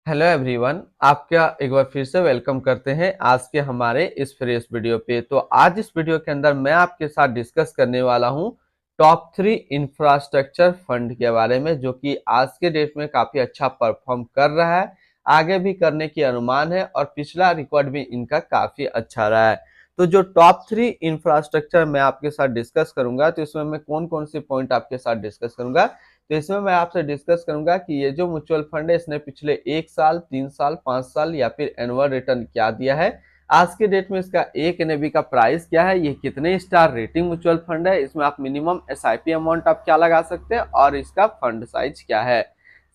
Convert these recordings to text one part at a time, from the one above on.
Hello everyone, आपका एक बार फिर से वेलकम करते हैं आज के हमारे इस फ्रेश वीडियो पे। तो आज इस वीडियो के अंदर मैं आपके साथ डिस्कस करने वाला हूं टॉप 3 इंफ्रास्ट्रक्चर फंड के बारे में, जो कि आज के डेट में काफी अच्छा परफॉर्म कर रहा है, आगे भी करने की अनुमान है और पिछला रिकॉर्ड भी इनका काफी अच्छा रहा है। तो जो टॉप 3 इंफ्रास्ट्रक्चर मैं आपके साथ डिस्कस करूंगा, तो इसमें मैं कौन कौन से पॉइंट आपके साथ डिस्कस करूंगा। तो इसमें मैं आपसे डिस्कस करूंगा कि ये जो म्यूचुअल फंड है, इसने पिछले 1 साल, 3 साल, 5 साल या फिर एनुअल रिटर्न क्या दिया है, आज के डेट में इसका एक एनएवी का प्राइस क्या है, ये कितने स्टार रेटिंग म्यूचुअल फंड है, इसमें आप मिनिमम एसआईपी अमाउंट आप क्या लगा सकते हैं और इसका फंड साइज क्या है।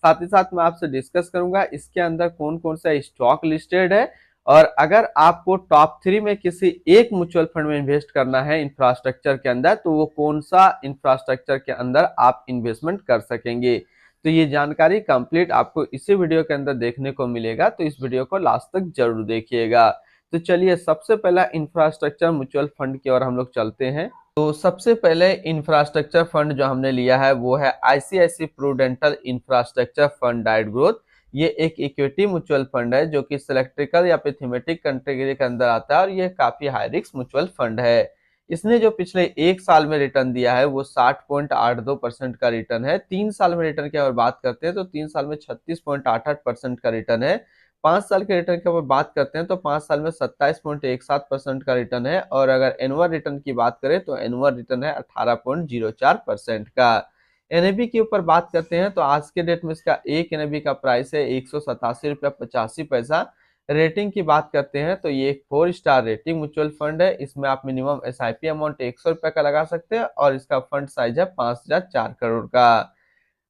साथ ही साथ मैं आपसे डिस्कस करूंगा इसके अंदर कौन कौन सा स्टॉक लिस्टेड है, और अगर आपको टॉप 3 में किसी एक म्यूचुअल फंड में इन्वेस्ट करना है इंफ्रास्ट्रक्चर के अंदर, तो वो कौन सा इंफ्रास्ट्रक्चर के अंदर आप इन्वेस्टमेंट कर सकेंगे। तो ये जानकारी कंप्लीट आपको इसी वीडियो के अंदर देखने को मिलेगा, तो इस वीडियो को लास्ट तक जरूर देखिएगा। तो चलिए सबसे पहला इंफ्रास्ट्रक्चर म्यूचुअल फंड की ओर हम लोग चलते हैं। तो सबसे पहले इंफ्रास्ट्रक्चर फंड जो हमने लिया है वो है आईसीआईसी प्रूडेंटल इंफ्रास्ट्रक्चर फंड डाइट ग्रोथ। ये एक इक्विटी म्यूचुअल फंड है जो कि सिलेक्ट्रिकल या फिर थीमेटिक कैटेगरी के अंदर आता है, और ये काफी हाई रिस्क म्यूचुअल फंड है। इसने जो पिछले 1 साल में रिटर्न दिया है वो 60.82% का रिटर्न है। 3 साल में रिटर्न की अगर बात करते हैं तो 3 साल में 36.88% का रिटर्न है। 5 साल के रिटर्न की अगर बात करते हैं तो 5 साल में 27.17% का रिटर्न है, और अगर एनुअल रिटर्न की बात करें तो एनुअल रिटर्न है 18.04% का। एनएबी के ऊपर बात करते हैं तो आज के डेट में इसका एक एनएबी का प्राइस है 187 रुपया 85 पैसा। रेटिंग की बात करते हैं तो ये एक 4 स्टार रेटिंग म्यूचुअल फंड है। इसमें आप मिनिमम एसआईपी अमाउंट 100 रुपया का लगा सकते हैं और इसका फंड साइज है 5,004 करोड़ का।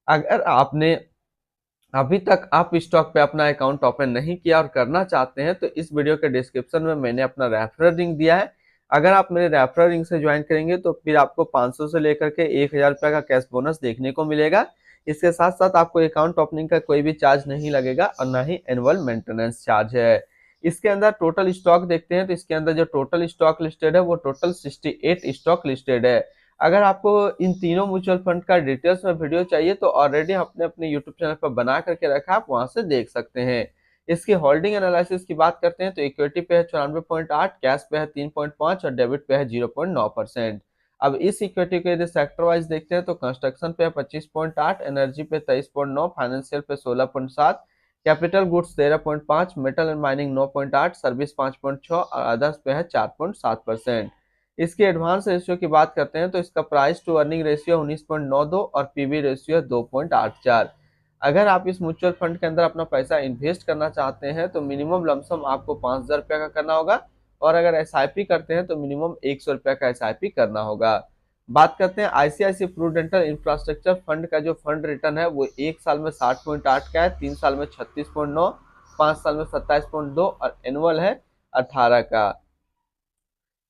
अगर आपने अभी तक आप स्टॉक पे अपना अकाउंट ओपन नहीं किया और करना चाहते हैं तो इस वीडियो के डिस्क्रिप्शन में मैंने अपना रेफरल लिंक दिया है। अगर आप मेरे रेफरल लिंक से ज्वाइन करेंगे तो फिर आपको 500 से लेकर के 1,000 रुपया का कैश बोनस देखने को मिलेगा। इसके साथ साथ आपको अकाउंट ओपनिंग का कोई भी चार्ज नहीं लगेगा और ना ही एनुअल मेंटेनेंस चार्ज है। इसके अंदर टोटल स्टॉक देखते हैं तो इसके अंदर जो टोटल स्टॉक लिस्टेड है वो टोटल 68 स्टॉक लिस्टेड है। अगर आपको इन तीनों म्यूचुअल फंड का डिटेल्स में वीडियो चाहिए तो ऑलरेडी हमने अपने यूट्यूब चैनल पर बना करके रखा है, आप वहां से देख सकते हैं। इसकी होल्डिंग एनालिसिस की बात करते हैं तो इक्विटी पे है 94.8, कैश पे है 3.5 और डेबिट पे है 0.9%। अब इस इक्विटी को यदि सेक्टर वाइज देखते हैं तो कंस्ट्रक्शन पे है 25.8, एनर्जी पे 23.9, फाइनेंशियल पे 16.7, capital goods 13.5, metal and mining 9.8, service 5.6 और अदर्स पे है 4.7%। इसकी एडवांस रेशियो की बात करते हैं तो इसका प्राइस टू अर्निंग रेशियो 19.92 और पीबी रेशियो 2.84। अगर आप इस म्यूचुअल फंड के अंदर अपना पैसा इन्वेस्ट करना चाहते हैं तो मिनिमम लमसम आपको 5,000 रुपया का करना होगा, और अगर एसआईपी करते हैं तो मिनिमम 100 रुपया का एसआईपी करना होगा। बात करते हैं आईसीआईसी प्रूडेंटल इंफ्रास्ट्रक्चर फंड का जो फंड रिटर्न है वो 1 साल में 60.8 का है, 3 साल में 36.9, 5 साल में 27.2 और एनुअल है 18 का।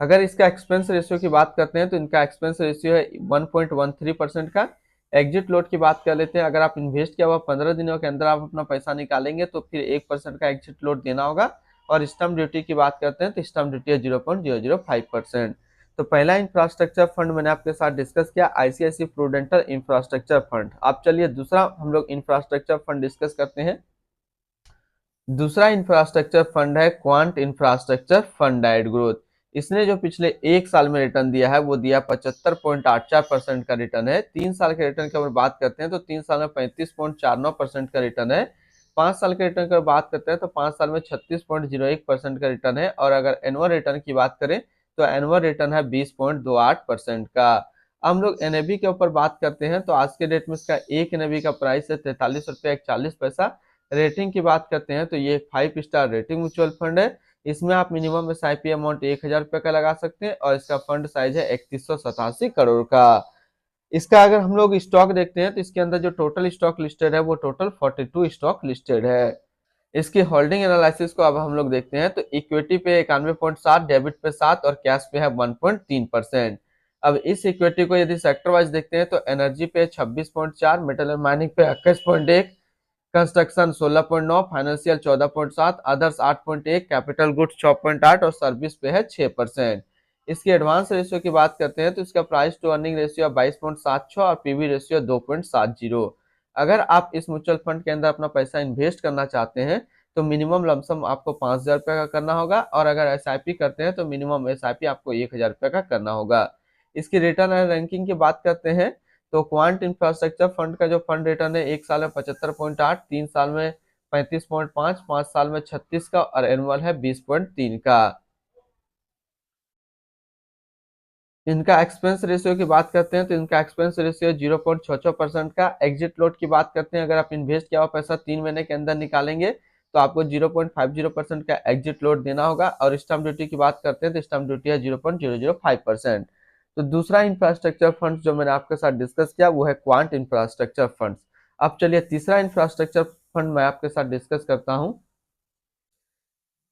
अगर इसका एक्सपेंस रेशियो की बात करते हैं तो इनका एक्सपेंस रेशियो है 1.13% का। एग्जिट लोड की बात कर लेते हैं, अगर आप इन्वेस्ट किया हुआ 15 दिनों के अंदर आप अपना पैसा निकालेंगे तो फिर 1% का एग्जिट लोड देना होगा। और स्टम्प ड्यूटी की बात करते हैं तो स्टम्प ड्यूटी है 0.005%। तो पहला इंफ्रास्ट्रक्चर फंड मैंने आपके साथ डिस्कस किया आईसीआईसी प्रूडेंटल इंफ्रास्ट्रक्चर फंड। आप चलिए दूसरा हम लोग इंफ्रास्ट्रक्चर फंड डिस्कस करते हैं। दूसरा इंफ्रास्ट्रक्चर फंड है क्वांट इंफ्रास्ट्रक्चर फंड डाइट ग्रोथ। इसने जो पिछले 1 साल में रिटर्न दिया है वो दिया 75.84% का रिटर्न है। 3 साल के रिटर्न की अगर बात करते हैं तो 3 साल में 35.49% का रिटर्न है। 5 साल के रिटर्न की अगर बात करते हैं तो 5 साल में 36.01% का रिटर्न है, और अगर एनुअल रिटर्न की बात करें तो एनुअल रिटर्न है 20.28% का। हम लोग एनएबी के ऊपर बात करते हैं तो आज के डेट में इसका एक एनएबी का प्राइस है 43 रुपया 41 पैसा। रेटिंग की बात करते हैं तो ये 5 स्टार रेटिंग म्यूचुअल फंड है। इसमें आप मिनिमम एसआईपी अमाउंट 1,000 रुपये का लगा सकते हैं और इसका फंड साइज है 3187 करोड़ का। इसका अगर हम लोग स्टॉक देखते हैं तो इसके अंदर जो टोटल स्टॉक लिस्टेड है वो टोटल 42 स्टॉक लिस्टेड है। इसकी होल्डिंग एनालिसिस को अब हम लोग देखते हैं तो इक्विटी पे 91.7, डेबिट पे 7 और कैश पे है 1.3%। अब इस इक्विटी को यदि सेक्टर वाइज देखते हैं तो एनर्जी पे 26.4, मेटल एंड माइनिंग पे 21.1, construction 16.9, financial 14.7, others 8.1, capital goods 6.8 और सर्विस पे है 6%। इसकी एडवांस रेशियो की बात करते हैं तो इसका प्राइस टू अर्निंग रेशियो 22.76 और पीवी रेशियो 2.70। अगर आप इस म्यूचुअल फंड के अंदर अपना पैसा इन्वेस्ट करना चाहते हैं तो मिनिमम लमसम आपको 5,000 रुपये का करना होगा, और अगर एसआईपी करते हैं तो मिनिमम एसआईपी आपको 1,000 रुपये का करना होगा। इसकी रिटर्न एंड रैंकिंग की बात करते हैं तो क्वांट इंफ्रास्ट्रक्चर फंड का जो फंड रिटर्न है 1 साल में 75.8, 3 साल में 35.5, 5 साल में 36 का, और एनुअल है 20.3 का। इनका एक्सपेंस रेशियो की बात करते हैं तो इनका एक्सपेंस रेशियो 0.66% का। एग्जिट लोड की बात करते हैं, अगर आप इन्वेस्ट किया हुआ पैसा 3 महीने के अंदर निकालेंगे तो आपको 0.50% का एग्जिट लोड देना होगा। और स्टैम्प ड्यूटी की बात करते हैं तो स्टैम्प ड्यूटी है 0.005%। तो दूसरा इंफ्रास्ट्रक्चर फंड जो मैंने आपके साथ डिस्कस किया वो है क्वांट इंफ्रास्ट्रक्चर फंड। अब चलिए तीसरा इंफ्रास्ट्रक्चर फंड मैं आपके साथ डिस्कस करता हूँ।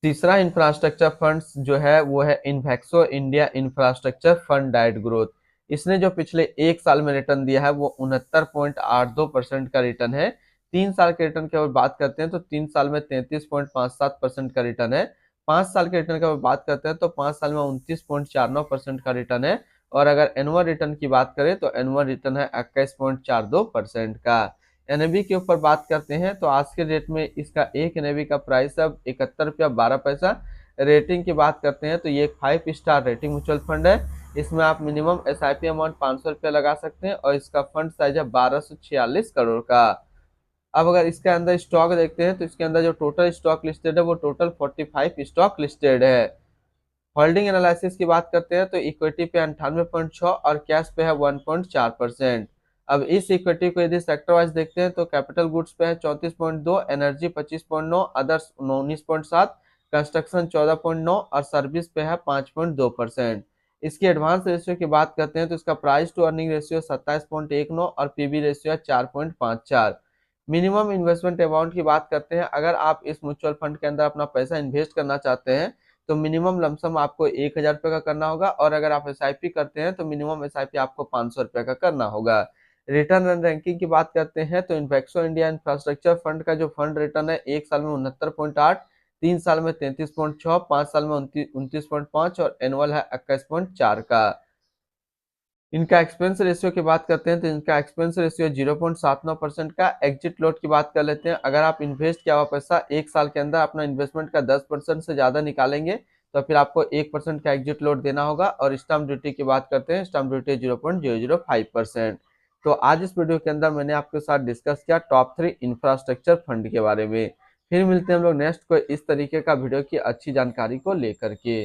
तीसरा इंफ्रास्ट्रक्चर फंड जो है वो है इन्वेक्सो इंडिया इंफ्रास्ट्रक्चर फंड डाइट ग्रोथ। इसने जो पिछले 1 साल में रिटर्न दिया है वो 69.82% का रिटर्न है। 3 साल के रिटर्न की अगर बात करते हैं तो 3 साल में 33.57% का रिटर्न है। 5 साल के रिटर्न की अगर बात करते हैं तो 5 साल में 29.49% का रिटर्न है। और अगर एनुअल रिटर्न की बात करें तो एनुअल रिटर्न है 21.42% का। एनएबी के ऊपर बात करते हैं तो आज के डेट में इसका एक एनएबी का प्राइस अब 71 रुपया 12 पैसा। रेटिंग की बात करते हैं तो ये एक 5 स्टार रेटिंग म्यूचुअल फंड है। इसमें आप मिनिमम एसआईपी अमाउंट 500 रुपया लगा सकते हैं और इसका फंड साइज है 1246 करोड़ का। अब अगर इसके अंदर स्टॉक देखते हैं तो इसके अंदर जो टोटल स्टॉक लिस्टेड है वो टोटल 45 स्टॉक लिस्टेड है। होल्डिंग एनालिसिस की बात करते हैं तो इक्विटी पे 98.6 और कैश पे है 1.4%। अब इस इक्विटी को यदि सेक्टर वाइज देखते हैं तो कैपिटल गुड्स पे है 34.2, एनर्जी 25.9, अदर्स 19.7, कंस्ट्रक्शन 14.9 और सर्विस पे है 5.2%। इसकी एडवांस रेशियो की बात करते हैं तो इसका प्राइस टू अर्निंग रेशियो 27.19 और पीबी रेशियो है 4.54। मिनिमम इन्वेस्टमेंट अमाउंट की बात करते हैं, अगर आप इस म्यूचुअल फंड के अंदर अपना पैसा इन्वेस्ट करना चाहते हैं तो मिनिमम लमसम आपको 1,000 रुपये का करना होगा, और अगर आप एसआईपी करते हैं तो मिनिमम एसआईपी आपको 500 रुपये का करना होगा। रिटर्न एंड रैंकिंग की बात करते हैं तो इन्वेक्सो इंडिया इंफ्रास्ट्रक्चर फंड का जो फंड रिटर्न है 1 साल में 69.8, 3 साल में 33.6, 5 साल में 29.5 और एनुअल है 21.4 का। इनका एक्सपेंस रेशियो की बात करते हैं तो इनका एक्सपेंस रेशियो 0.79% का। एग्जिट लोड की बात कर लेते हैं, अगर आप इन्वेस्ट किया हुआ पैसा 1 साल के अंदर अपना इन्वेस्टमेंट का 10% से ज्यादा निकालेंगे तो फिर आपको 1% का एग्जिट लोड देना होगा। और स्टैम्प ड्यूटी की बात करते हैं, स्टैम्प ड्यूटी 0.005%। तो आज इस वीडियो के अंदर मैंने आपके साथ डिस्कस किया टॉप 3 इंफ्रास्ट्रक्चर फंड के बारे में। फिर मिलते हैं हम लोग नेक्स्ट कोई इस तरीके का वीडियो की अच्छी जानकारी को लेकर के।